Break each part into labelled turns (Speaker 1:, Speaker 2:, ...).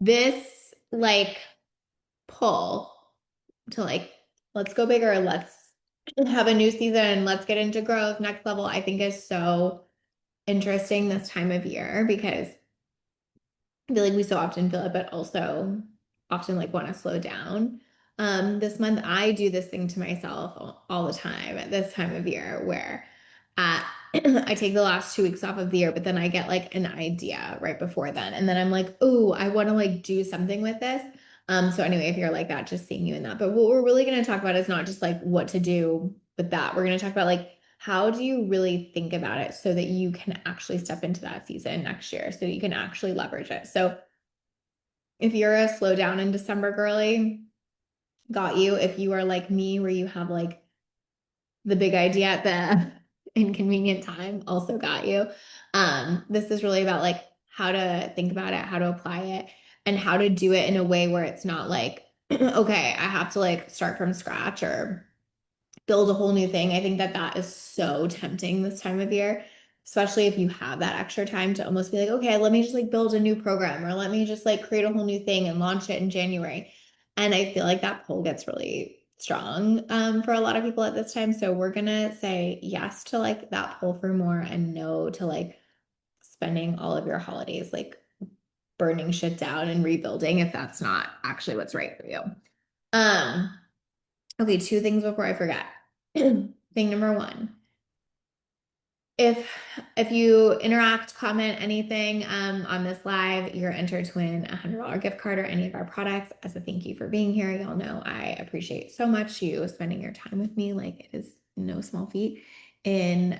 Speaker 1: this like pull to like, let's go bigger, let's have a new season, let's get into growth, next level, I think is so interesting this time of year because I feel like we so often feel it, but also often like want to slow down. This month I do this thing to myself all the time at this time of year where uh, I take the last 2 weeks off of the year, but then I get like an idea right before then. And then I'm like, oh, I want to like do something with this. So anyway, if you're like that, just seeing you in that. But what we're really going to talk about is not just like what to do with that. We're going to talk about like how do you really think about it so that you can actually step into that season next year, so that you can actually leverage it. So if you're a slow down in December girly, got you. If you are like me, where you have like the big idea at the inconvenient time, also got you. This is really about like how to think about it, how to apply it, and how to do it in a way where it's not like, okay, I have to like start from scratch or build a whole new thing. I think that that is so tempting this time of year, especially if you have that extra time to almost be like, okay, let me just like build a new program or let me just like create a whole new thing and launch it in January. And I feel like that pull gets really strong for a lot of people at this time. So we're gonna say yes to like that pull for more and no to like spending all of your holidays like burning shit down and rebuilding if that's not actually what's right for you. Um, Okay, two things before I forget. Thing number one, if you interact, comment anything on this live, you're entered to win a $100 gift card or any of our products as a thank you for being here. Y'all know I appreciate so much you spending your time with me. Like it is no small feat in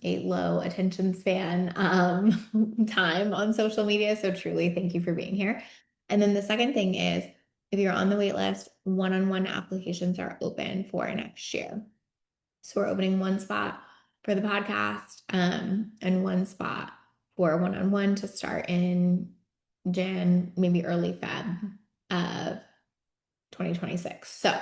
Speaker 1: a low attention span time on social media. So truly thank you for being here. And then the second thing is if you're on the wait list, one-on-one applications are open for next year. So we're opening one spot for the podcast and one spot for one-on-one to start in Jan, maybe early Feb of 2026. So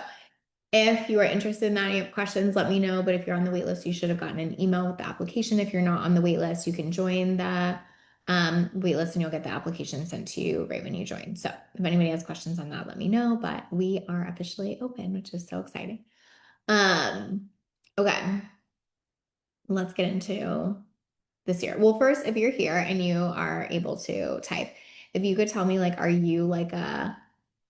Speaker 1: if you are interested in that, you have questions, let me know. But if you're on the wait list, you should have gotten an email with the application. If you're not on the wait list, you can join the wait list and you'll get the application sent to you right when you join. So if anybody has questions on that, let me know. But we are officially open, which is so exciting. Um, okay, let's get into this year. Well, first, if you're here and you are able to type, if you could tell me, like, are you like a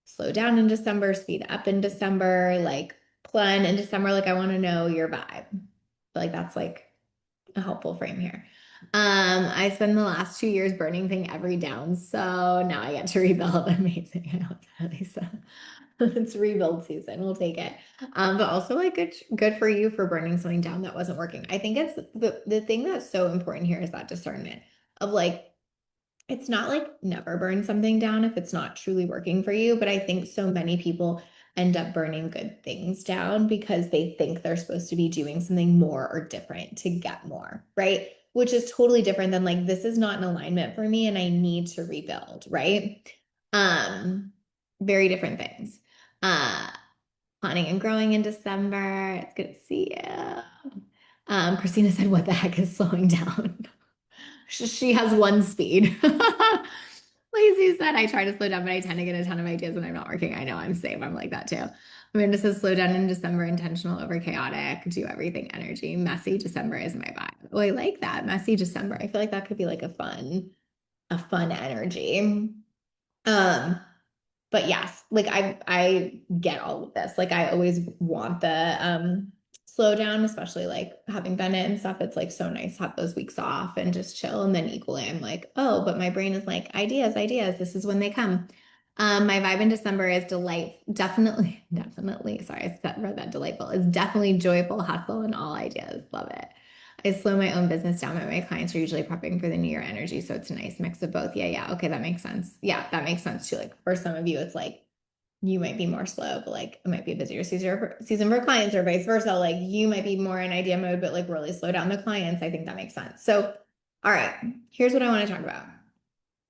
Speaker 1: slow down in December, speed up in December, like plan in December? Like, I want to know your vibe. Like, that's like a helpful frame here. I spent the last 2 years burning thing every down, so now I get to rebuild. Amazing. I know it's Lisa. It's rebuild season. We'll take it. But also like good for you for burning something down that wasn't working. I think it's the thing that's so important here is that discernment of like it's not like never burn something down if it's not truly working for you, but I think so many people end up burning good things down because they think they're supposed to be doing something more or different to get more, right? Which is totally different than like this is not in alignment for me and I need to rebuild, right? Um, very different things. Uh, Planning and growing in December. It's good to see you. Christina said, "What the heck is slowing down?" She has one speed. Lacey said, I try to slow down, but I tend to get a ton of ideas when I'm not working. I know I'm same. I'm like that too. Amanda says, slow down in December, intentional over chaotic, do everything energy. Messy December is my vibe. Oh, I like that. Messy December. I feel like that could be like a fun energy. Um, but yes, like I get all of this. Like I always want the slow down, especially like having done it and stuff. It's like so nice to have those weeks off and just chill. And then equally I'm like, oh, but my brain is like, ideas, ideas. This is when they come. My vibe in December is definitely, definitely. Sorry, read that delightful. It's definitely joyful, hustle, and all ideas. Love it. I slow my own business down, but my clients are usually prepping for the new year energy. So it's a nice mix of both. Yeah, yeah. Okay, that makes sense. Yeah, that makes sense too. Like for some of you, it's like you might be more slow, but like it might be a busier season for clients or vice versa. Like you might be more in idea mode, but like really slow down the clients. I think that makes sense. So, all right, here's what I want to talk about.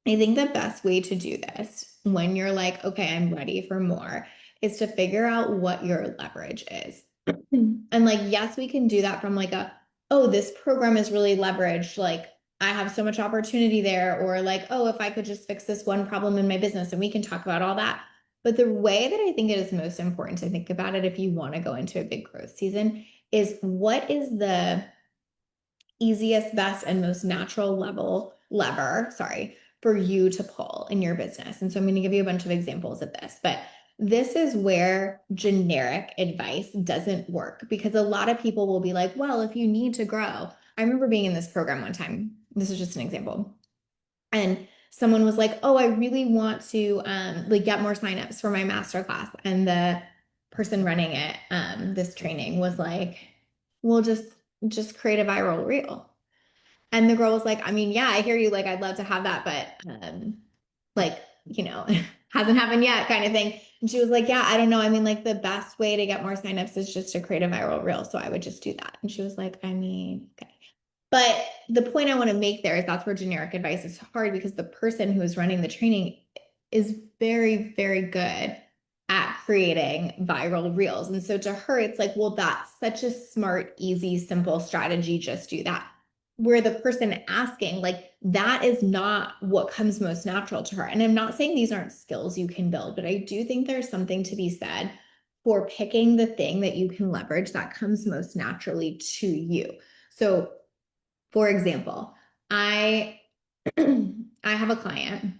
Speaker 1: I think the best way to do this when you're like, okay, I'm ready for more, is to figure out what your leverage is. And like, yes, we can do that from like oh, this program is really leveraged. Like, I have so much opportunity there, or like, oh, if I could just fix this one problem in my business, and we can talk about all that. But the way that I think it is most important to think about it if you want to go into a big growth season is what is the easiest, best, and most natural lever, sorry, for you to pull in your business. And so I'm going to give you a bunch of examples of this, but this is where generic advice doesn't work because a lot of people will be like, well, if you need to grow. I remember being in this program one time. This is just an example. And someone was like, "Oh, I really want to like get more signups for my master class." And the person running it, this training was like, "Well, just create a viral reel." And the girl was like, I mean, yeah, I hear you. Like, I'd love to have that, but like, hasn't happened yet, kind of thing. And she was like, yeah, I don't know. I mean, like, the best way to get more signups is just to create a viral reel. So I would just do that. And she was like, I mean, okay. But the point I want to make there is that's where generic advice is hard because the person who is running the training is very, very good at creating viral reels. And so to her, it's like, well, that's such a smart, easy, simple strategy. Just do that. Where the person asking, like, that is not what comes most natural to her. And I'm not saying these aren't skills you can build, but I do think there's something to be said for picking the thing that you can leverage that comes most naturally to you. So for example, I I have a client.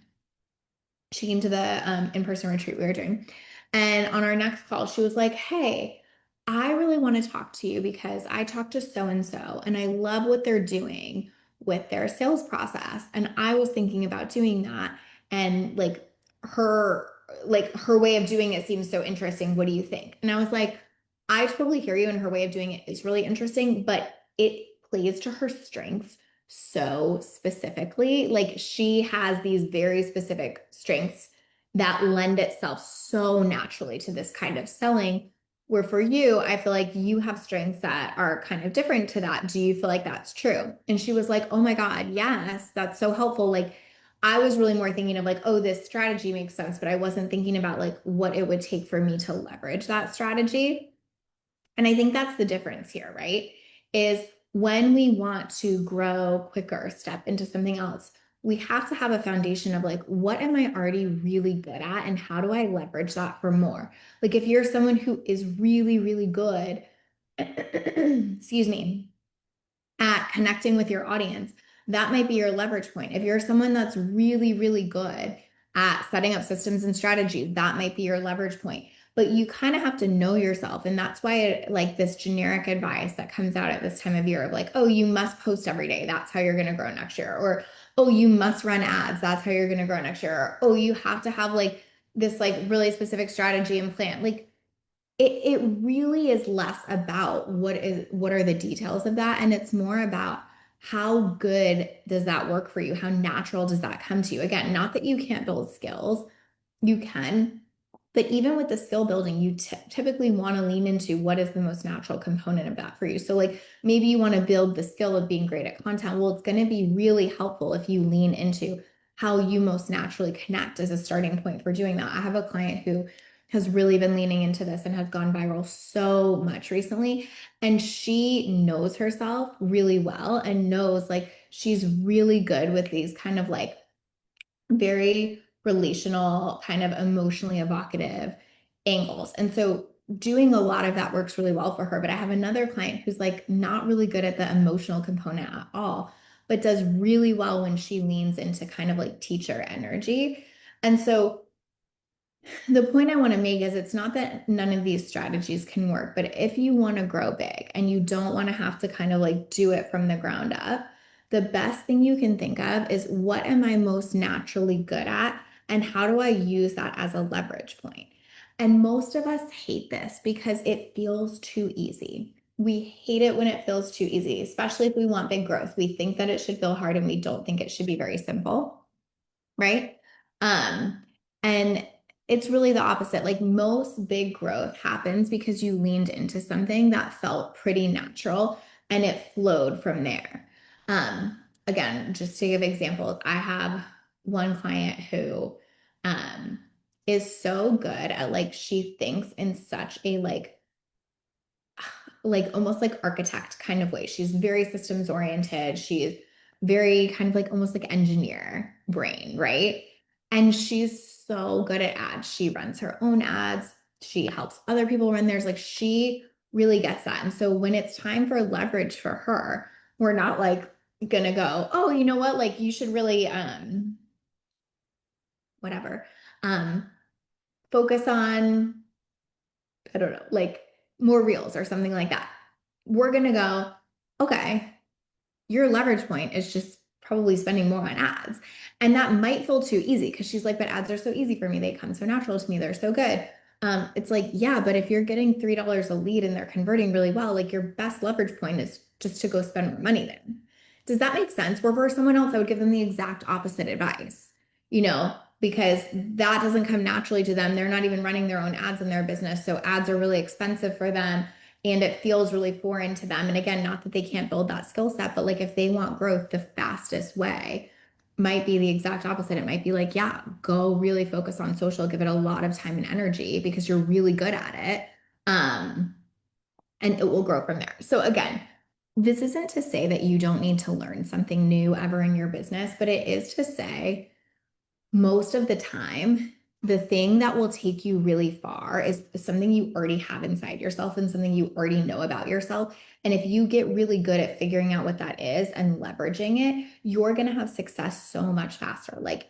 Speaker 1: She came to the in-person retreat we were doing. And on our next call, she was like, hey, I really want to talk to you because I talked to so and so and I love what they're doing with their sales process. And I was thinking about doing that. And her her way of doing it seems so interesting. What do you think? And I was like, I totally hear you, and her way of doing it is really interesting, but it plays to her strengths so specifically. Like she has these very specific strengths that lend itself so naturally to this kind of selling. Where for you, I feel like you have strengths that are kind of different to that. Do you feel like that's true? And she was like, oh my God, yes, that's so helpful. Like I was really more thinking of like, oh, this strategy makes sense, but I wasn't thinking about like what it would take for me to leverage that strategy. And I think that's the difference here, right? Is when we want to grow quicker, step into something else, we have to have a foundation of like, what am I already really good at? And how do I leverage that for more? Like, if you're someone who is really, really good, excuse me, at connecting with your audience, that might be your leverage point. If you're someone that's really, really good at setting up systems and strategies, that might be your leverage point. But you kind of have to know yourself. And that's why, like, this generic advice that comes out at this time of year of like, oh, you must post every day. That's how you're going to grow next year. Or, oh, you must run ads. That's how you're going to grow next year. Or, oh, you have to have like this, like, really specific strategy and plan. Like, it really is less about what are the details of that, and it's more about how good does that work for you? How natural does that come to you? Again, not that you can't build skills, you can, but even with the skill building, you typically want to lean into what is the most natural component of that for you. So like maybe you want to build the skill of being great at content. Well, it's going to be really helpful if you lean into how you most naturally connect as a starting point for doing that. I have a client who has really been leaning into this and has gone viral so much recently. And she knows herself really well and knows like she's really good with these kind of like very relational, kind of emotionally evocative angles. And so doing a lot of that works really well for her. But I have another client who's like not really good at the emotional component at all, but does really well when she leans into kind of like teacher energy. And so the point I want to make is it's not that none of these strategies can work, but if you want to grow big and you don't want to have to kind of like do it from the ground up, the best thing you can think of is what am I most naturally good at and how do I use that as a leverage point? And most of us hate this because it feels too easy. We hate it when it feels too easy, especially if we want big growth. We think that it should feel hard and we don't think it should be very simple, right? Um, and it's really the opposite. Like most big growth happens because you leaned into something that felt pretty natural and it flowed from there. Again, just to give examples, I have one client who um is so good at like she thinks in such a like almost like architect kind of way. She's very systems oriented. She's very kind of like almost like engineer brain, right? And she's so good at ads. She runs her own ads. She helps other people run theirs. Like she really gets that. And so when it's time for leverage for her, we're not like gonna go, oh, you know what? Like you should really whatever. Um focus on, I don't know, like more reels or something like that. We're gonna go, okay, your leverage point is just probably spending more on ads. And that might feel too easy because she's like, but ads are so easy for me. They come so natural to me. They're so good. It's like, yeah, but if you're getting $3 a lead and they're converting really well, like your best leverage point is just to go spend more money then. Does that make sense? Where for someone else, I would give them the exact opposite advice, because that doesn't come naturally to them. They're not even running their own ads in their business. So ads are really expensive for them and it feels really foreign to them. And again, not that they can't build that skill set, but like if they want growth, the fastest way might be the exact opposite. It might be like, yeah, go really focus on social, give it a lot of time and energy because you're really good at it. Um, and it will grow from there. So again, this isn't to say that you don't need to learn something new ever in your business, but it is to say most of the time, the thing that will take you really far is something you already have inside yourself and something you already know about yourself. And if you get really good at figuring out what that is and leveraging it, you're going to have success so much faster. Like,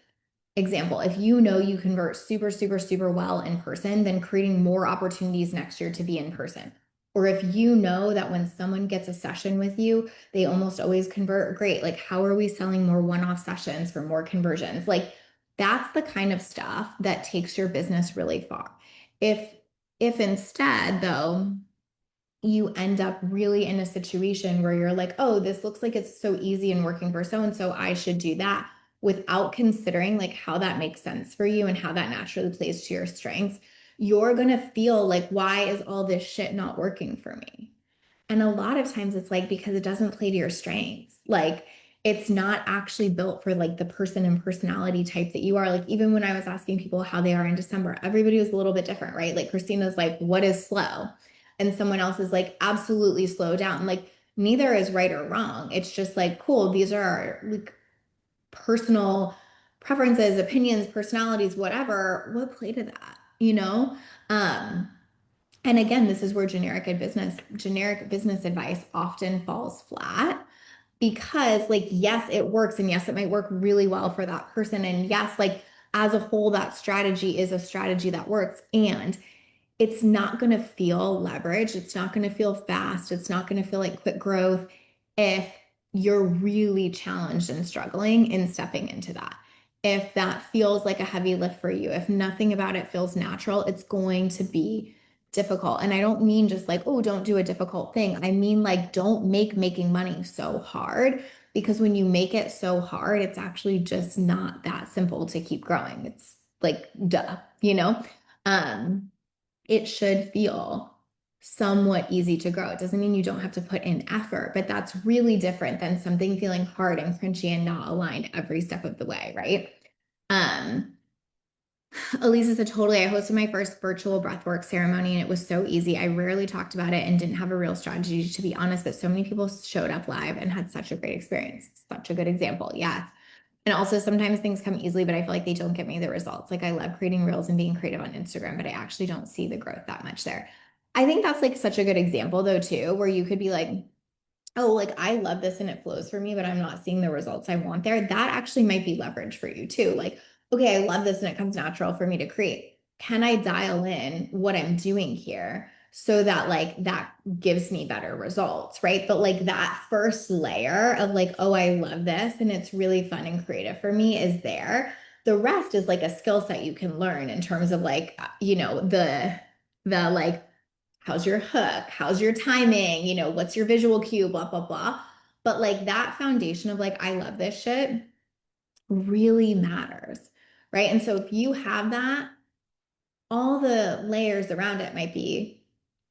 Speaker 1: example, if you know you convert super, super, super well in person, then creating more opportunities next year to be in person. Or if you know that when someone gets a session with you, they almost always convert, great. Like, how are we selling more one-off sessions for more conversions? Like, that's the kind of stuff that takes your business really far. If if instead, though, you end up really in a situation where you're like, oh, this looks like it's so easy and working for so and so, I should do that without considering like how that makes sense for you and how that naturally plays to your strengths, you're going to feel like, why is all this shit not working for me? And a lot of times it's like because it doesn't play to your strengths. Like it's not actually built for like the person and personality type that you are. Like even when I was asking people how they are in December, everybody was a little bit different, right? Like Christina's like, what is slow? And someone else is like, absolutely slow down. Like neither is right or wrong. It's just like, cool, these are our like personal preferences, opinions, personalities, whatever. What play to that, you know? Um, and again, this is where generic business advice often falls flat because like, yes, it works. And yes, it might work really well for that person. And yes, like as a whole, that strategy is a strategy that works. And it's not going to feel leverage. It's not going to feel fast. It's not going to feel like quick growth if you're really challenged and struggling in stepping into that. If that feels like a heavy lift for you, if nothing about it feels natural, it's going to be difficult. And I don't mean just like, oh, don't do a difficult thing. I mean, like, don't make making money so hard because when you make it so hard, it's actually just not that simple to keep growing. It's like, duh, you know? Um, it should feel somewhat easy to grow. It doesn't mean you don't have to put in effort, but that's really different than something feeling hard and crunchy and not aligned every step of the way, right? Um, Elisa said, totally. I hosted my first virtual breathwork ceremony and it was so easy. I rarely talked about it and didn't have a real strategy, to be honest, but so many people showed up live and had such a great experience. Such a good example. Yeah. And also sometimes things come easily, but I feel like they don't get me the results. Like I love creating reels and being creative on Instagram, but I actually don't see the growth that much there. I think that's like such a good example though, too, where you could be like, oh, like I love this and it flows for me, but I'm not seeing the results I want there. That actually might be leverage for you too. Like, okay, I love this and it comes natural for me to create. Can I dial in what I'm doing here so that like that gives me better results, right? But like that first layer of like, oh, I love this and it's really fun and creative for me is there. The rest is like a skill set you can learn in terms of like, the like how's your hook? How's your timing? What's your visual cue? Blah, blah, blah. But like that foundation of like, I love this shit really matters. Right. And so if you have that, all the layers around it might be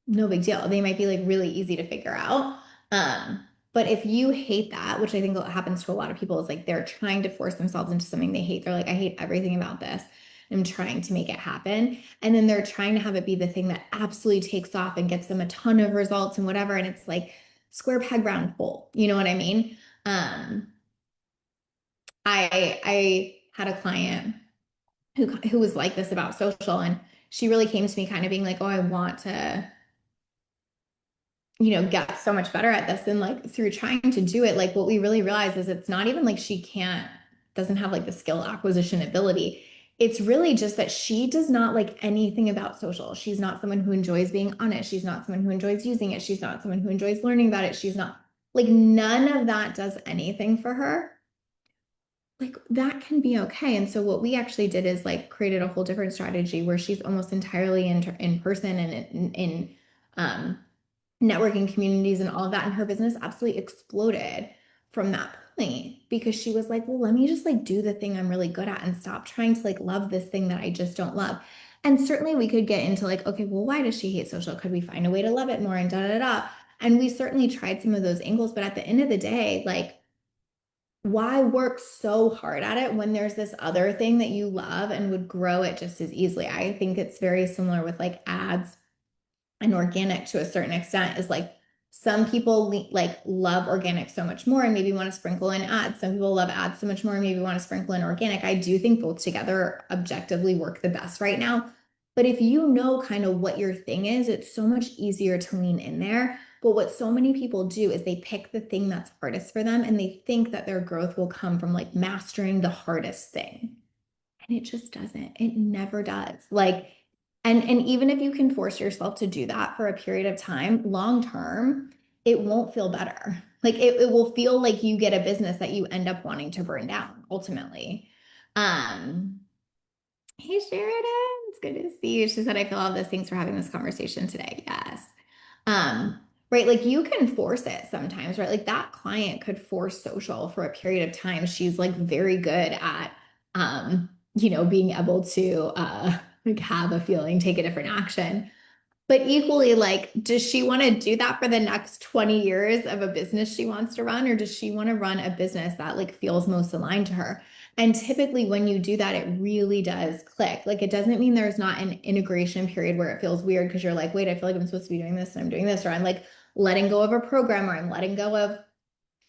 Speaker 1: no big deal. They might be like really easy to figure out. Um, but if you hate that, which I think what happens to a lot of people is like they're trying to force themselves into something they hate. They're like, I hate everything about this. I'm trying to make it happen. And then they're trying to have it be the thing that absolutely takes off and gets them a ton of results and whatever. And it's like square peg round hole. You know what I mean? Um, I had a client who was like this about social, and she really came to me kind of being like, "Oh, I want to, get so much better at this." And like through trying to do it, like what we really realize is it's not even like she doesn't have like the skill acquisition ability. It's really just that she does not like anything about social. She's not someone who enjoys being on it. She's not someone who enjoys using it. She's not someone who enjoys learning about it. She's not like none of that does anything for her. Like that can be okay. And so what we actually did is like created a whole different strategy where she's almost entirely in person and in um networking communities and all of that. And her business absolutely exploded from that point because she was like, well, let me just like do the thing I'm really good at and stop trying to like love this thing that I just don't love. And certainly we could get into like, okay, well, why does she hate social? Could we find a way to love it more and da da da? And we certainly tried some of those angles, but at the end of the day, like, why work so hard at it when there's this other thing that you love and would grow it just as easily? I think it's very similar with like ads and organic to a certain extent is like some people like love organic so much more and maybe want to sprinkle in ads. Some people love ads so much more and maybe want to sprinkle in organic. I do think both together objectively work the best right now. But if you know kind of what your thing is, it's so much easier to lean in there. But what so many people do is they pick the thing that's hardest for them and they think that their growth will come from like mastering the hardest thing. And it just doesn't. It never does. Like, and even if you can force yourself to do that for a period of time, long term, it won't feel better. Like it will feel like you get a business that you end up wanting to burn down ultimately. Um, Hey Sheridan, it's good to see you. She said, I feel all this. Thanks for having this conversation today. Yes. Right. Like you can force it sometimes, right? Like that client could force social for a period of time. She's like very good at, being able to, like have a feeling, take a different action. But equally, like, does she want to do that for the next 20 years of a business she wants to run, or does she want to run a business that like feels most aligned to her? And typically, when you do that, it really does click. Like, it doesn't mean there's not an integration period where it feels weird because you're like, wait, I feel like I'm supposed to be doing this and I'm doing this, or I'm like letting go of a program, or I'm letting go of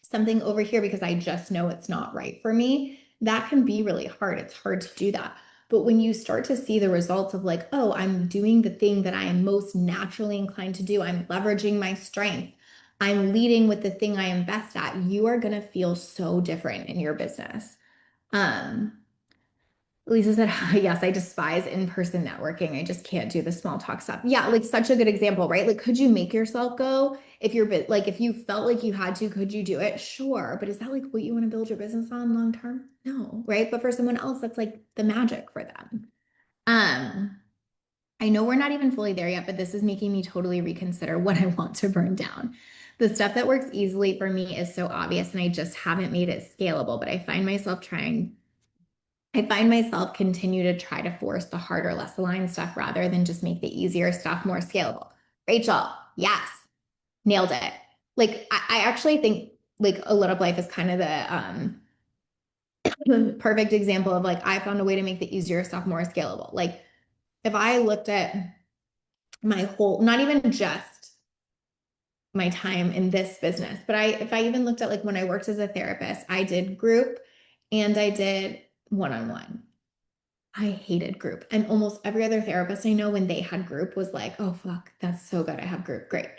Speaker 1: something over here because I just know it's not right for me. That can be really hard. It's hard to do that. But when you start to see the results of like, oh, I'm doing the thing that I am most naturally inclined to do, I'm leveraging my strength, I'm leading with the thing I am best at, you are going to feel so different in your business. Um, Lisa said, yes, I despise in-person networking. I just can't do the small talk stuff. Yeah, like such a good example, right? Like, could you make yourself go if you're like if you felt like you had to, could you do it? Sure. But is that like what you want to build your business on long term? No, right? But for someone else, that's like the magic for them. Um, I know we're not even fully there yet, but this is making me totally reconsider what I want to burn down. The stuff that works easily for me is so obvious, and I just haven't made it scalable, but I find myself continue to try to force the harder, less aligned stuff rather than just make the easier stuff more scalable. Rachel, yes, nailed it. Like I actually think like a lit up life is kind of the perfect example of like I found a way to make the easier stuff more scalable. Like if I looked at my whole, not even just my time in this business, but if I even looked at like when I worked as a therapist, I did group and I did one-on-one. I hated group. And almost every other therapist I know when they had group was like, oh fuck, that's so good. I have group. Great.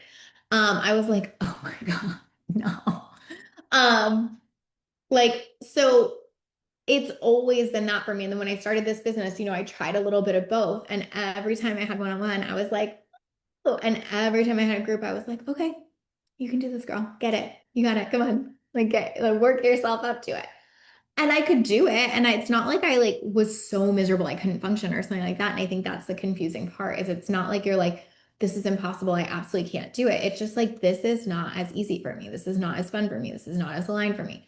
Speaker 1: I was like, oh my God, no. Um, so it's always been that for me. And then when I started this business, I tried a little bit of both. And every time I had one-on-one, I was like, oh, and every time I had a group, I was like, okay, you can do this, girl. Get it. You got it. Come on. Like work yourself up to it. And I could do it. And it's not like I like was so miserable I couldn't function or something like that. And I think that's the confusing part is it's not like you're like, this is impossible. I absolutely can't do it. It's just like, this is not as easy for me. This is not as fun for me. This is not as aligned for me.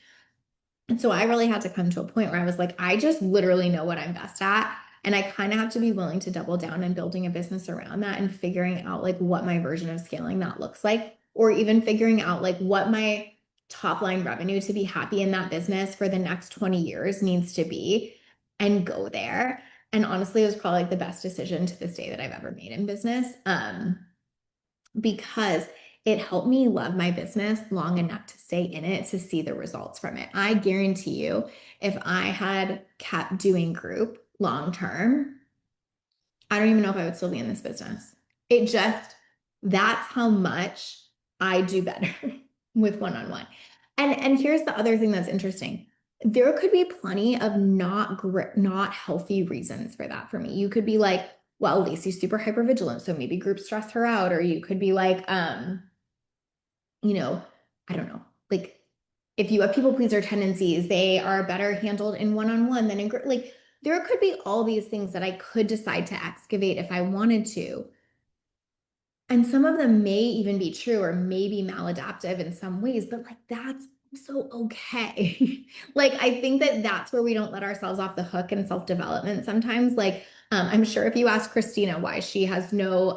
Speaker 1: And so I really had to come to a point where I was like, I just literally know what I'm best at. And I kind of have to be willing to double down and building a business around that and figuring out like what my version of scaling that looks like, or even figuring out like what my top line revenue to be happy in that business for the next 20 years needs to be and go there. And honestly, it was probably like the best decision to this day that I've ever made in business. Because it helped me love my business long enough to stay in it to see the results from it. I guarantee you, if I had kept doing group long term, I don't even know if I would still be in this business. It just, that's how much I do better with one-on-one. And here's the other thing that's interesting. There could be plenty of not healthy reasons for that for me. You could be like, well, Lacey's super hypervigilant, so maybe group stress her out, or you could be like, you know, I don't know, like if you have people pleaser tendencies, they are better handled in one-on-one than in group. Like there could be all these things that I could decide to excavate if I wanted to. And some of them may even be true or maybe maladaptive in some ways, but like that's so okay. Like I think that that's where we don't let ourselves off the hook in self-development sometimes. Like I'm sure if you ask Christina why she has no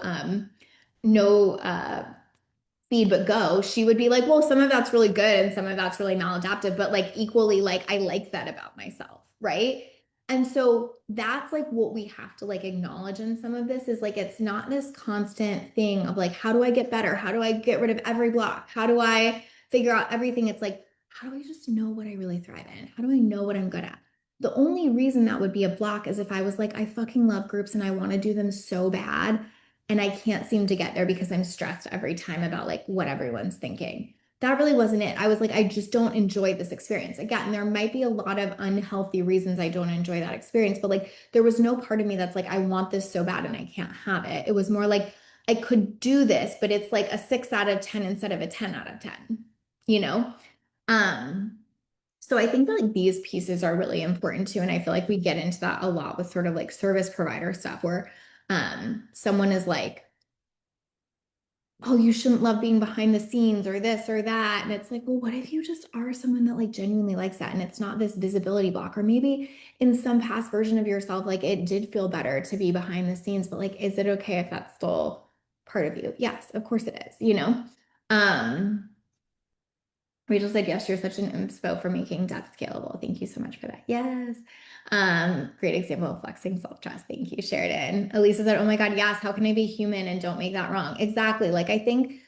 Speaker 1: feed but go, she would be like, well, some of that's really good and some of that's really maladaptive, but like equally, like I like that about myself, right? And so that's like what we have to like acknowledge in some of this is like it's not this constant thing of like, how do I get better? How do I get rid of every block? How do I figure out everything? It's like, how do I just know what I really thrive in? How do I know what I'm good at? The only reason that would be a block is if I was like, I fucking love groups and I want to do them so bad and I can't seem to get there because I'm stressed every time about like what everyone's thinking. That really wasn't it. I was like, I just don't enjoy this experience. Again, there might be a lot of unhealthy reasons I don't enjoy that experience, but like there was no part of me that's like, I want this so bad and I can't have it. It was more like I could do this, but it's like a 6 out of 10 instead of a 10 out of 10, you know? Um, so I think that like these pieces are really important too. And I feel like we get into that a lot with sort of like service provider stuff where someone is like, oh, you shouldn't love being behind the scenes or this or that. And it's like, well, what if you just are someone that like genuinely likes that and it's not this visibility block? Or maybe in some past version of yourself, like it did feel better to be behind the scenes, but like, is it okay if that's still part of you? Yes, of course it is, you know? Um, Rachel said, yes, you're such an inspo for making depth scalable. Thank you so much for that. Yes. Great example of flexing self-trust. Thank you, Sheridan. Elisa said, oh my God, yes, how can I be human and don't make that wrong? Exactly. Like I think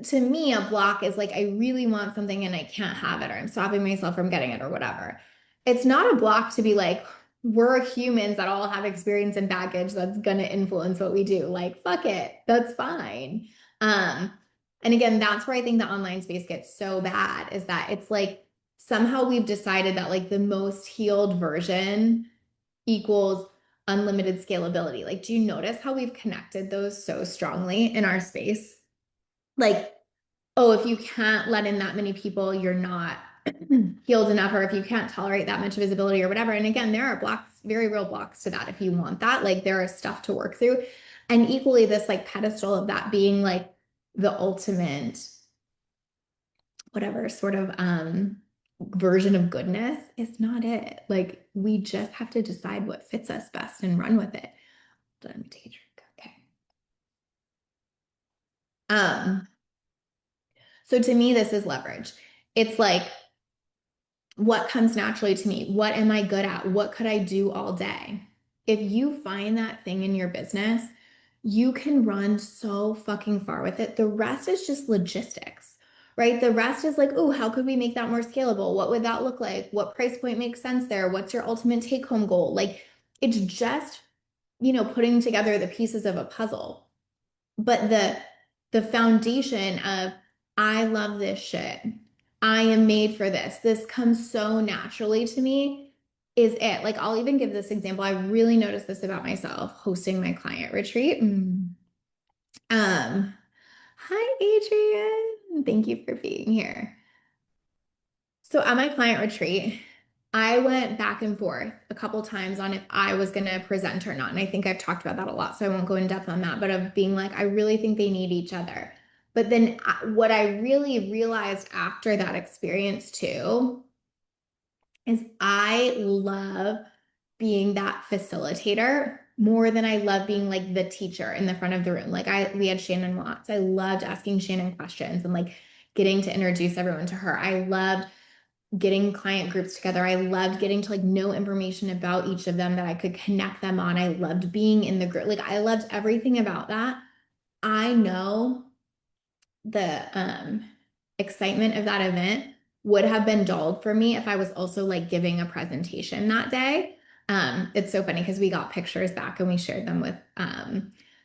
Speaker 1: to me, a block is like I really want something and I can't have it, or I'm stopping myself from getting it, or whatever. It's not a block to be like, we're humans that all have experience and baggage that's gonna influence what we do. Like, fuck it, that's fine. Um, and again, that's where I think the online space gets so bad is that it's like somehow we've decided that like the most healed version equals unlimited scalability. Like, do you notice how we've connected those so strongly in our space? Like, oh, if you can't let in that many people, you're not healed enough, or if you can't tolerate that much visibility or whatever. And again, there are blocks, very real blocks to that if you want that. Like there is stuff to work through. And equally, this like pedestal of that being like the ultimate, whatever sort of version of goodness is not it. Like we just have to decide what fits us best and run with it. Let me take a drink. Okay. Um, so to me, this is leverage. It's like what comes naturally to me? What am I good at? What could I do all day? If you find that thing in your business, you can run so fucking far with it. The rest is just logistics, right? The rest is like, oh, how could we make that more scalable? What would that look like? What price point makes sense there? What's your ultimate take home goal? Like, it's just, putting together the pieces of a puzzle. But the foundation of I love this shit. I am made for this. This comes so naturally to me is it. Like I'll even give this example. I really noticed this about myself hosting my client retreat. Hi Adrian. Thank you for being here. So at my client retreat, I went back and forth a couple times on if I was going to present or not. And I think I've talked about that a lot, so I won't go in depth on that, but of being like, I really think they need each other. But then what I really realized after that experience too is I love being that facilitator more than I love being like the teacher in the front of the room. Like we had Shannon Watts. I loved asking Shannon questions and like getting to introduce everyone to her. I loved getting client groups together. I loved getting to like know information about each of them that I could connect them on. I loved being in the group. Like I loved everything about that. I know the excitement of that event would have been dulled for me if I was also like giving a presentation that day. It's so funny because we got pictures back and we shared them with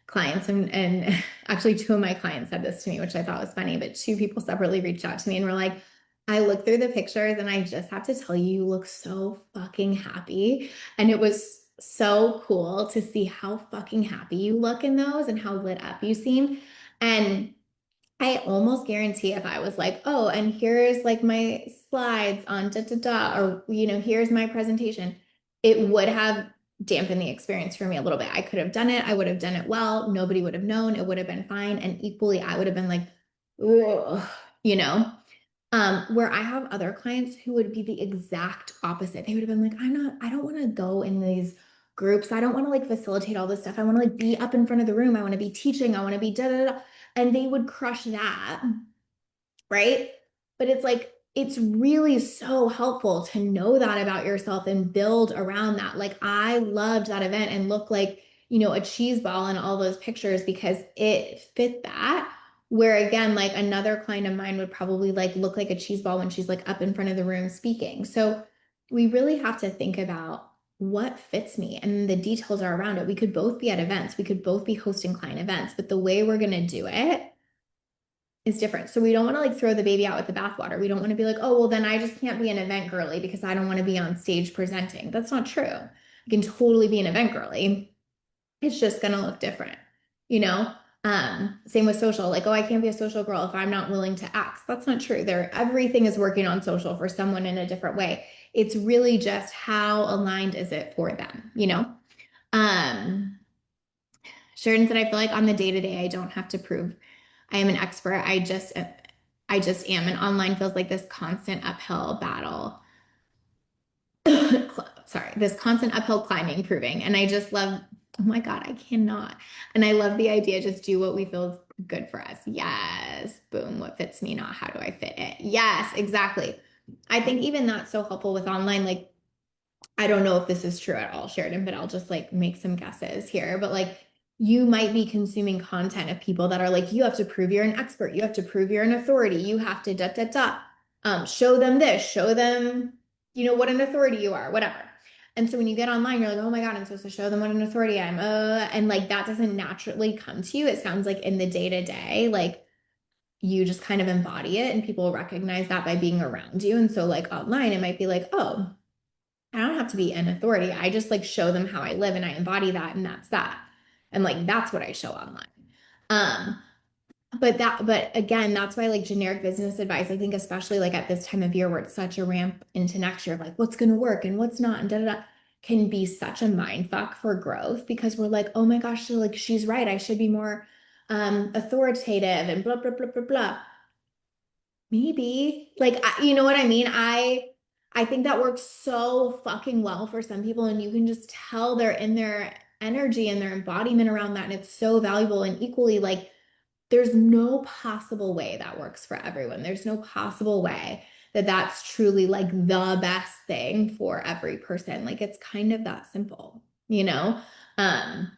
Speaker 1: clients and actually two of my clients said this to me, which I thought was funny, but two people separately reached out to me and were like, I looked through the pictures and I just have to tell you, you look so fucking happy. And it was so cool to see how fucking happy you look in those and how lit up you seem. And I almost guarantee if I was like, oh, and here's like my slides on da da da, or here's my presentation, it would have dampened the experience for me a little bit. I could have done it, I would have done it well, nobody would have known, it would have been fine. And equally, I would have been like, ugh, you know. Where I have other clients who would be the exact opposite. They would have been like, I don't want to go in these groups. I don't want to like facilitate all this stuff. I want to like be up in front of the room. I want to be teaching. I want to be da da da. And they would crush that, right? But it's like, it's really so helpful to know that about yourself and build around that. Like, I loved that event and looked like, a cheese ball in all those pictures because it fit that. Where again, like another client of mine would probably like look like a cheese ball when she's like up in front of the room speaking. So we really have to think about what fits me and the details are around it. We could both be at events, we could both be hosting client events, but the way we're going to do it is different. So we don't want to like throw the baby out with the bathwater. We don't want to be like, oh, well, then I just can't be an event girly because I don't want to be on stage presenting. That's not true. You can totally be an event girly. It's just going to look different, you know? Same with social. Like, oh, I can't be a social girl if I'm not willing to act. That's not true. Everything is working on social for someone in a different way. It's really just how aligned is it for them, you know? Um, Sheridan said, I feel like on the day to day, I don't have to prove I am an expert. I just am. And online feels like this constant uphill battle. Sorry, this constant uphill climbing, proving. And I just love, oh my God, I cannot. And I love the idea, just do what we feel is good for us. Yes. Boom. What fits me, not how do I fit it? Yes, exactly. I think even that's so helpful with online. Like, I don't know if this is true at all, Sheridan, but I'll just like make some guesses here. But like, you might be consuming content of people that are like, you have to prove you're an expert. You have to prove you're an authority. You have to da da da. Show them this, show them, what an authority you are, whatever. And so when you get online, you're like, oh my God, I'm supposed to show them what an authority I am. And like that doesn't naturally come to you. It sounds like in the day to day, like you just kind of embody it and people recognize that by being around you. And so like online, it might be like, oh, I don't have to be an authority. I just like show them how I live and I embody that and that's that. And like that's what I show online. Um, but again, that's why like generic business advice, I think especially like at this time of year where it's such a ramp into next year of like what's gonna work and what's not and da da da can be such a mind fuck for growth because we're like, oh my gosh, so like she's right. I should be more authoritative and blah blah blah blah blah. Maybe. Like, you know what I mean? I think that works so fucking well for some people, and you can just tell they're in their energy and their embodiment around that, and it's so valuable. And equally, like, there's no possible way that works for everyone. There's no possible way that that's truly like the best thing for every person. Like, it's kind of that simple, you know? Um,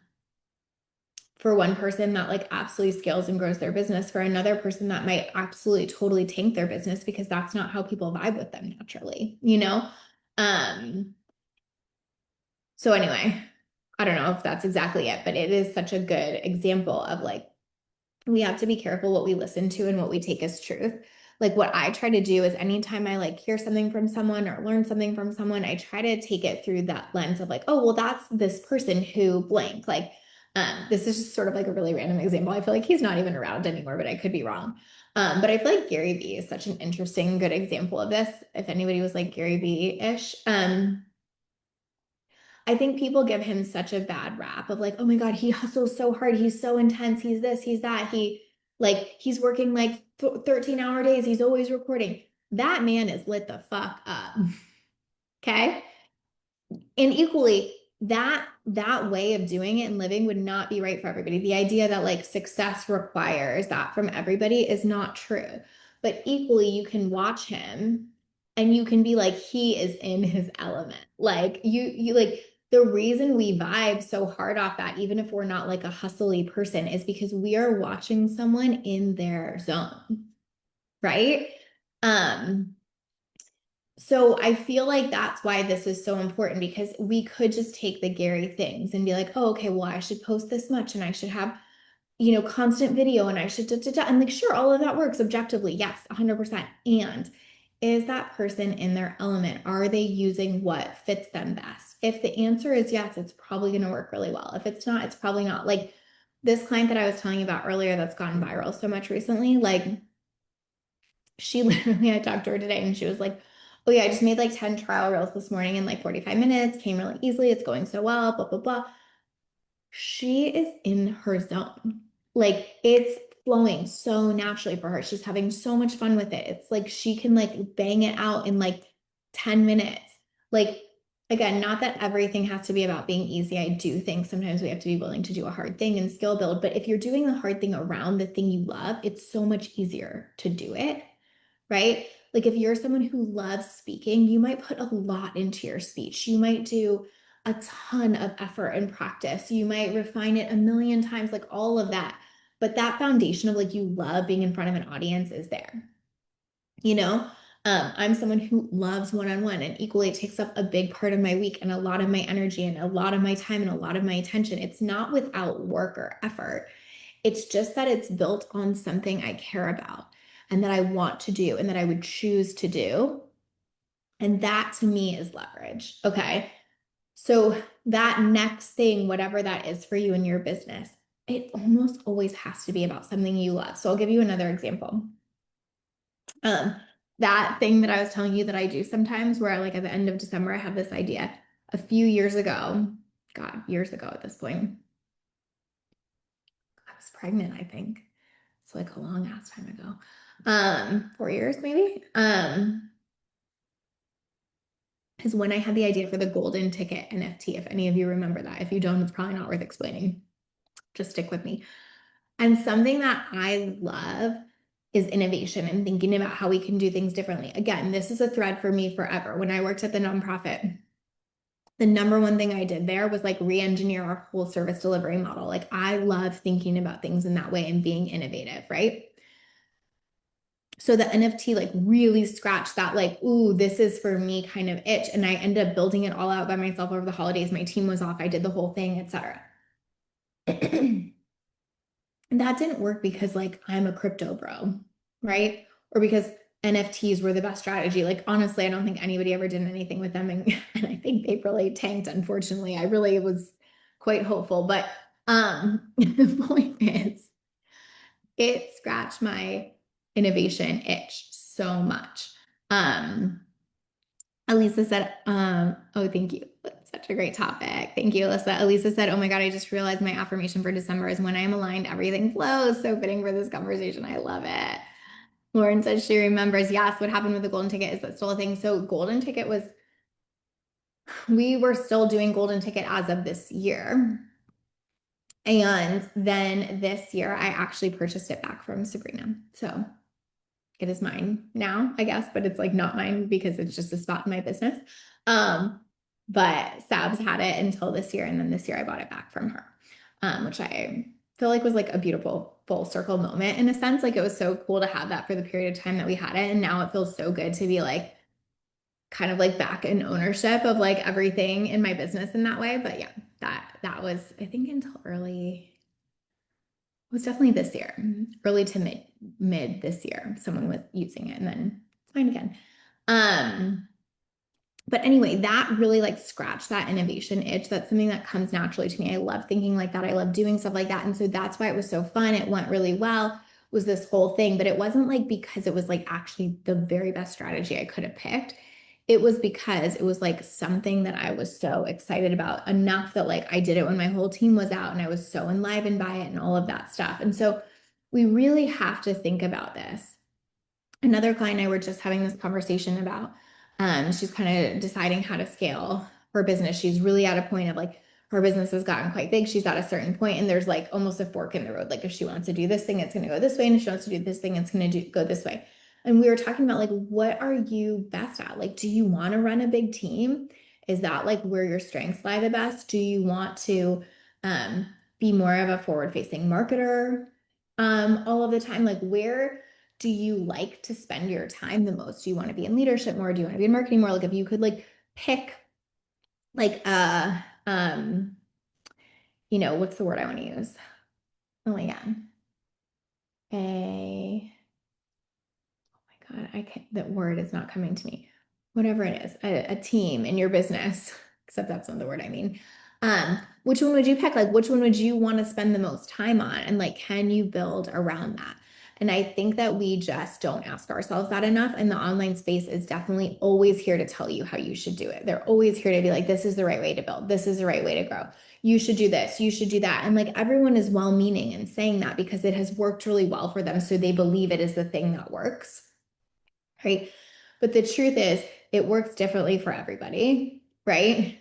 Speaker 1: for one person that like absolutely scales and grows their business, for another person that might absolutely totally tank their business because that's not how people vibe with them naturally, you know? Um, so anyway, I don't know if that's exactly it, but it is such a good example of like we have to be careful what we listen to and what we take as truth. Like what I try to do is anytime I like hear something from someone or learn something from someone, I try to take it through that lens of like, oh, well, that's this person who blank. Like, this is just sort of like a really random example. I feel like he's not even around anymore, but I could be wrong. But I feel like Gary Vee is such an interesting, good example of this. If anybody was like Gary Vee-ish, I think people give him such a bad rap of like, oh my God, he hustles so hard. He's so intense. He's this, he's that. He's working like 13-hour days. He's always recording. That man is lit the fuck up. Okay. And equally, that way of doing it and living would not be right for everybody. The idea that like success requires that from everybody is not true. But equally, you can watch him and you can be like, he is in his element. Like you like the reason we vibe so hard off that, even if we're not like a hustly person, is because we are watching someone in their zone, right? Um, so I feel like that's why this is so important because we could just take the Gary things and be like, oh, okay, well, I should post this much and I should have, constant video and I should da, da, da. And like, sure, all of that works objectively. Yes, 100%. And is that person in their element? Are they using what fits them best? If the answer is yes, it's probably going to work really well. If it's not, it's probably not. Like this client that I was telling you about earlier that's gone viral so much recently, like she literally, I talked to her today and she was like, oh yeah, I just made like 10 trial reels this morning in like 45 minutes, came really easily. It's going so well, blah, blah, blah. She is in her zone. Like it's flowing so naturally for her. She's having so much fun with it. It's like she can like bang it out in like 10 minutes. Like, again, not that everything has to be about being easy. I do think sometimes we have to be willing to do a hard thing and skill build. But if you're doing the hard thing around the thing you love, it's so much easier to do it, right? Like if you're someone who loves speaking, you might put a lot into your speech. You might do a ton of effort and practice. You might refine it a million times, like all of that. But that foundation of like you love being in front of an audience is there. You know, I'm someone who loves one-on-one and equally it takes up a big part of my week and a lot of my energy and a lot of my time and a lot of my attention. It's not without work or effort. It's just that it's built on something I care about and that I want to do and that I would choose to do. And that to me is leverage. Okay. So that next thing, whatever that is for you in your business, it almost always has to be about something you love. So I'll give you another example. Um, that thing that I was telling you that I do sometimes where like at the end of December, I have this idea a few years ago, God, years ago at this point, I was pregnant, I think. It's like a long ass time ago. 4 years maybe. Is when I had the idea for the golden ticket NFT. If any of you remember that. If you don't, it's probably not worth explaining. Just stick with me. And something that I love is innovation and thinking about how we can do things differently. Again, this is a thread for me forever. When I worked at the nonprofit, the number one thing I did there was like re-engineer our whole service delivery model. Like I love thinking about things in that way and being innovative, right? So the NFT like really scratched that like, ooh, this is for me kind of itch. And I ended up building it all out by myself over the holidays. My team was off. I did the whole thing, etc. And that didn't work because like I'm a crypto bro, right? Or because NFTs were the best strategy. Like honestly, I don't think anybody ever did anything with them. And I think they really tanked, unfortunately. I really was quite hopeful. But the point is it scratched my innovation itch so much. Um, Elisa said, oh, thank you. That's such a great topic. Thank you, Alyssa. Elisa said, oh my God, I just realized my affirmation for December is when I am aligned, everything flows. So fitting for this conversation. I love it. Lauren says she remembers. Yes, what happened with the golden ticket? Is that still a thing? So golden ticket was, we were still doing golden ticket as of this year. And then this year, I actually purchased it back from Sabrina. So it is mine now, I guess, but it's like not mine because it's just a spot in my business. But Sabs had it until this year, and then this year I bought it back from her, which I feel like was like a beautiful full circle moment in a sense. Like it was so cool to have that for the period of time that we had it, and now it feels so good to be like kind of like back in ownership of like everything in my business in that way. But yeah, that was I think until early. It was definitely this year, early to mid this year. Someone was using it, and then it's fine again. Um, but anyway, that really like scratched that innovation itch. That's something that comes naturally to me. I love thinking like that. I love doing stuff like that. And so that's why it was so fun. It went really well, was this whole thing, but it wasn't like because it was like actually the very best strategy I could have picked. It was because it was like something that I was so excited about enough that like I did it when my whole team was out and I was so enlivened by it and all of that stuff. And so we really have to think about this. Another client and I were just having this conversation about she's kind of deciding how to scale her business. She's really at a point of like her business has gotten quite big. She's at a certain point and there's like almost a fork in the road. Like if she wants to do this thing, it's going to go this way. And if she wants to do this thing, it's going to go this way. And we were talking about like, what are you best at? Like, do you want to run a big team? Is that like where your strengths lie the best? Do you want to um, be more of a forward-facing marketer all of the time? Like, where do you like to spend your time the most? Do you want to be in leadership more? Do you want to be in marketing more? Like, if you could like pick like what's the word I want to use? Oh my God. A God, I can't, that word is not coming to me. Whatever it is, a team in your business, except that's not the word I mean. Which one would you pick? Like, which one would you want to spend the most time on? And like, can you build around that? And I think that we just don't ask ourselves that enough. And the online space is definitely always here to tell you how you should do it. They're always here to be like, this is the right way to build. This is the right way to grow. You should do this. You should do that. And like, everyone is well meaning and saying that because it has worked really well for them. So they believe it is the thing that works, right? But the truth is, it works differently for everybody, right?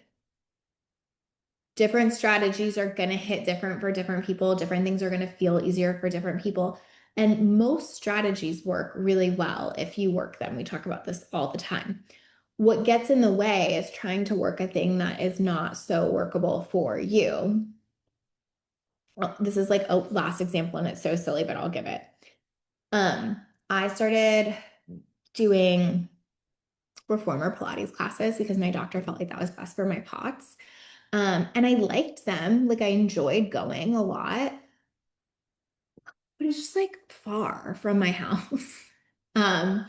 Speaker 1: Different strategies are going to hit different for different people. Different things are going to feel easier for different people. And most strategies work really well if you work them. We talk about this all the time. What gets in the way is trying to work a thing that is not so workable for you. Well, this is like a last example, and it's so silly, but I'll give it. Um, I started doing reformer Pilates classes because my doctor felt like that was best for my POTS. And I liked them. Like I enjoyed going a lot, but it's just like far from my house. Um,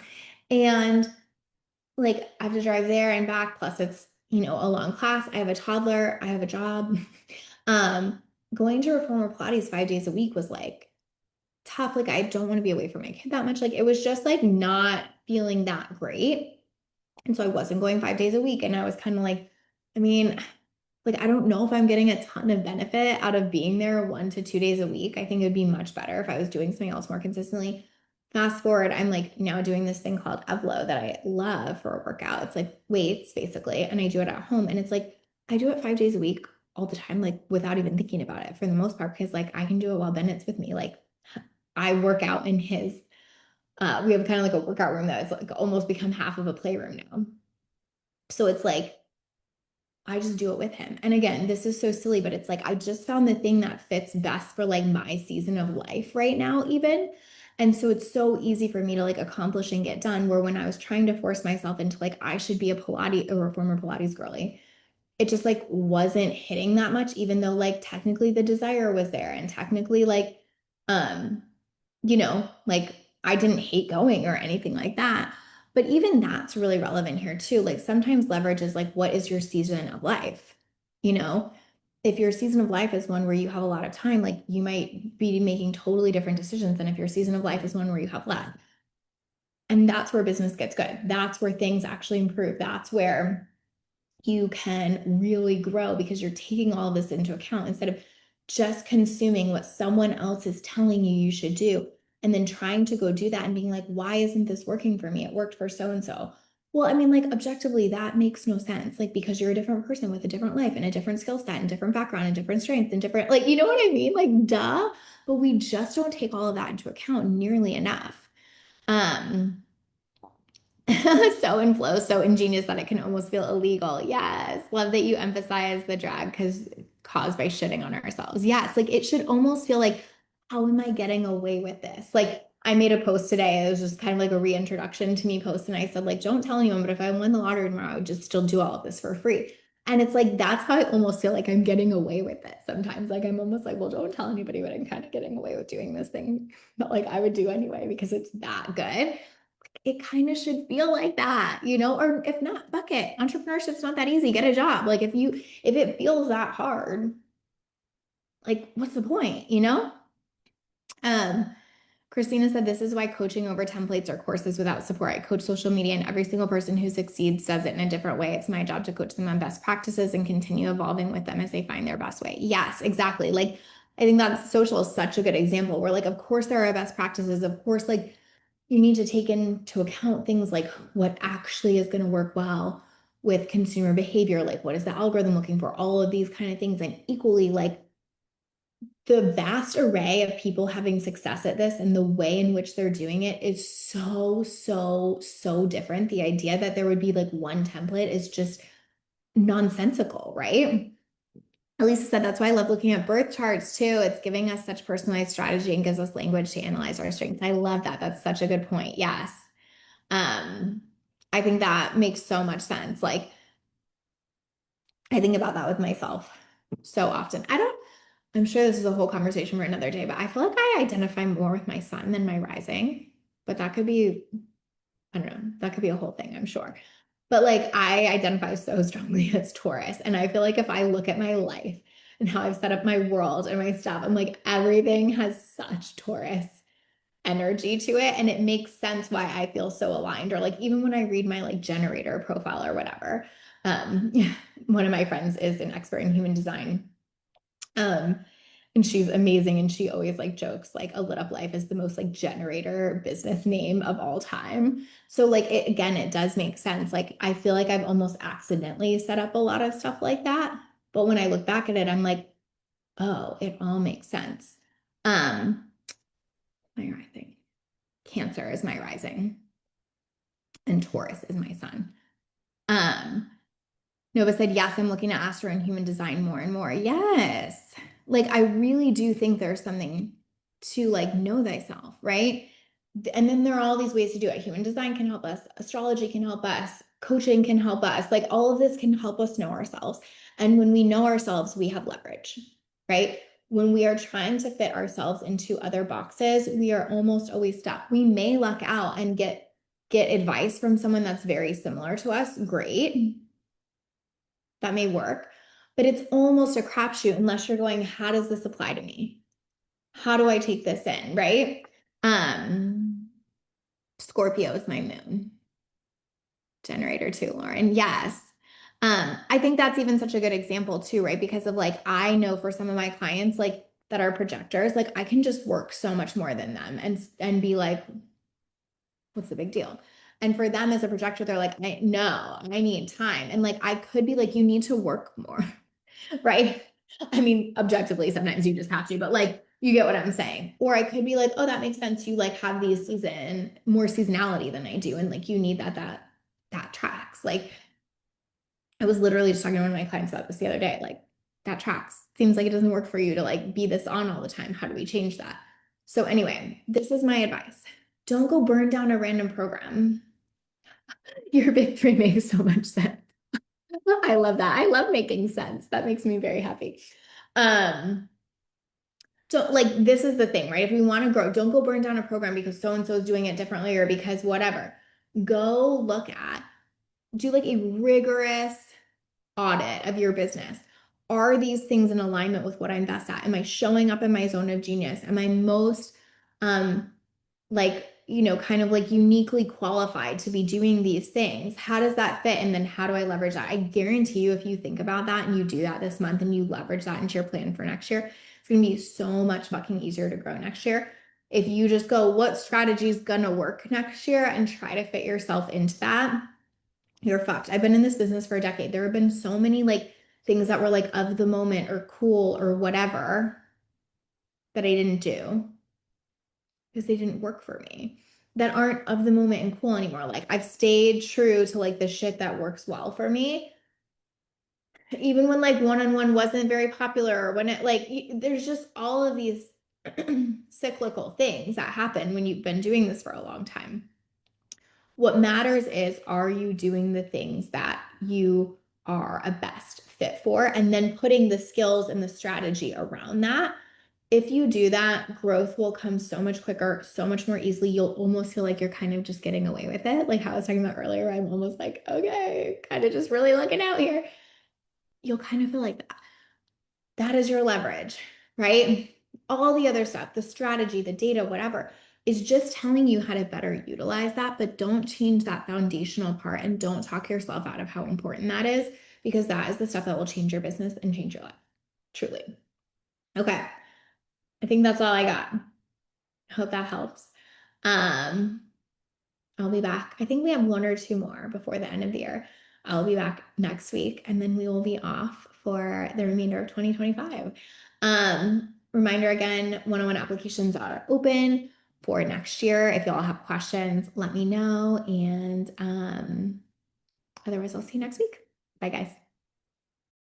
Speaker 1: and like I have to drive there and back. Plus it's, a long class. I have a toddler. I have a job. Um, Going to reformer Pilates 5 days a week was like tough. Like I don't want to be away from my kid that much. Like it was just like not feeling that great. And so I wasn't going 5 days a week. And I was kind of like, I mean, like, I don't know if I'm getting a ton of benefit out of being there 1 to 2 days a week. I think it would be much better if I was doing something else more consistently. Fast forward, I'm like now doing this thing called Evlo that I love for a workout. It's like weights basically, and I do it at home. And it's like I do it 5 days a week all the time, like without even thinking about it for the most part, because like I can do it while Bennett's with me. Like I work out in his, we have kind of like a workout room that is like almost become half of a playroom now. So it's like I just do it with him. And again, this is so silly, but it's like I just found the thing that fits best for like my season of life right now, even. And so it's so easy for me to like accomplish and get done. Where when I was trying to force myself into like I should be a Pilates or a former Pilates girly, it just like wasn't hitting that much, even though like technically the desire was there and technically like um like I didn't hate going or anything like that. But even that's really relevant here too. Like sometimes leverage is like, what is your season of life? You know, if your season of life is one where you have a lot of time, like you might be making totally different decisions than if your season of life is one where you have less. And that's where business gets good. That's where things actually improve. That's where you can really grow because you're taking all this into account instead of just consuming what someone else is telling you you should do and then trying to go do that and being like, why isn't this working for me? It worked for so and so. Well, I mean, like objectively, that makes no sense. Like, because you're a different person with a different life and a different skill set and different background and different strengths and different, like, you know what I mean? Like, duh. But we just don't take all of that into account nearly enough. Um, so in flow, so ingenious that it can almost feel illegal. Yes. Love that you emphasize the drag because caused by shitting on ourselves. Yes. Like it should almost feel like, how am I getting away with this? Like I made a post today. It was just kind of like a reintroduction to me post. And I said, like, don't tell anyone, but if I won the lottery tomorrow, I would just still do all of this for free. And it's like, that's how I almost feel like I'm getting away with it sometimes. Like I'm almost like, well, don't tell anybody, but I'm kind of getting away with doing this thing that like I would do anyway because it's that good. It kind of should feel like that, or if not, fuck it. Entrepreneurship's not that easy. Get a job. Like if it feels that hard, like what's the point, Um, Christina said, this is why coaching over templates or courses without support. I coach social media and every single person who succeeds does it in a different way. It's my job to coach them on best practices and continue evolving with them as they find their best way. Yes, exactly. Like, I think that social is such a good example where like, of course there are best practices. Of course, like you need to take into account things like what actually is going to work well with consumer behavior. Like what is the algorithm looking for? All of these kind of things. And equally like the vast array of people having success at this and the way in which they're doing it is so, so, so different. The idea that there would be like one template is just nonsensical, right? Elisa said that's why I love looking at birth charts too. It's giving us such personalized strategy and gives us language to analyze our strengths. I love that. That's such a good point. Yes. Um, I think that makes so much sense. Like I think about that with myself so often. I'm sure this is a whole conversation for another day, but I feel like I identify more with my sun than my rising. But that could be, I don't know, that could be a whole thing, I'm sure. But like I identify so strongly as Taurus. And I feel like if I look at my life and how I've set up my world and my stuff, I'm like, everything has such Taurus energy to it. And it makes sense why I feel so aligned. Or like even when I read my like generator profile or whatever, um, one of my friends is an expert in human design. Um, and she's amazing. And she always like jokes like a lit up life is the most like generator business name of all time. So like it again, it does make sense. Like I feel like I've almost accidentally set up a lot of stuff like that. But when I look back at it, I'm like, oh, it all makes sense. My rising. Cancer is my rising, and Taurus is my sun. Um, Nova said, yes, I'm looking at astro and human design more and more. Yes. Like I really do think there's something to like know thyself, right? And then there are all these ways to do it. Human design can help us, astrology can help us, coaching can help us. Like all of this can help us know ourselves. And when we know ourselves, we have leverage, right? When we are trying to fit ourselves into other boxes, we are almost always stuck. We may luck out and get advice from someone that's very similar to us. Great, that may work, but it's almost a crapshoot unless you're going, how does this apply to me? How do I take this in, right? Um, Scorpio is my moon generator too, Lauren. Yes. I think that's even such a good example too, right? Because of like, I know for some of my clients, like that are projectors, like I can just work so much more than them and be like, what's the big deal? And for them as a projector, they're like, no, I need time. And like, I could be like, you need to work more. Right? I mean, objectively, sometimes you just have to, but like you get what I'm saying. Or I could be like, oh, that makes sense. You like have these more seasonality than I do. And like you need that tracks. Like I was literally just talking to one of my clients about this the other day. Like that tracks. Seems like it doesn't work for you to like be this on all the time. How do we change that? So anyway, this is my advice. Don't go burn down a random program. Your big three makes so much sense. I love that. I love making sense. That makes me very happy. Um, so like this is the thing, right? If we want to grow, don't go burn down a program because so and so is doing it differently or because whatever. Go look at, do like a rigorous audit of your business. Are these things in alignment with what I'm best at? Am I showing up in my zone of genius? Am I most like, kind of like uniquely qualified to be doing these things? How does that fit? And then how do I leverage that? I guarantee you, if you think about that and you do that this month and you leverage that into your plan for next year, it's going to be so much fucking easier to grow next year. If you just go, what strategy is going to work next year and try to fit yourself into that, you're fucked. I've been in this business for a decade. There have been so many like things that were like of the moment or cool or whatever that I didn't do because they didn't work for me, that aren't of the moment and cool anymore. Like I've stayed true to like the shit that works well for me. Even when like one-on-one wasn't very popular or when it like there's just all of these cyclical things that happen when you've been doing this for a long time. What matters is, are you doing the things that you are a best fit for and then putting the skills and the strategy around that? If you do that, growth will come so much quicker, so much more easily. You'll almost feel like you're kind of just getting away with it. Like how I was talking about earlier, I'm almost like, okay, kind of just really looking out here. You'll kind of feel like that. That is your leverage, right? All the other stuff, the strategy, the data, whatever, is just telling you how to better utilize that, but don't change that foundational part and don't talk yourself out of how important that is because that is the stuff that will change your business and change your life. Truly. Okay. I think that's all I got. Hope that helps. Um, I'll be back. I think we have one or two more before the end of the year. I'll be back next week and then we will be off for the remainder of 2025. Reminder again, one-on-one applications are open for next year. If y'all have questions, let me know. And otherwise, I'll see you next week. Bye, guys.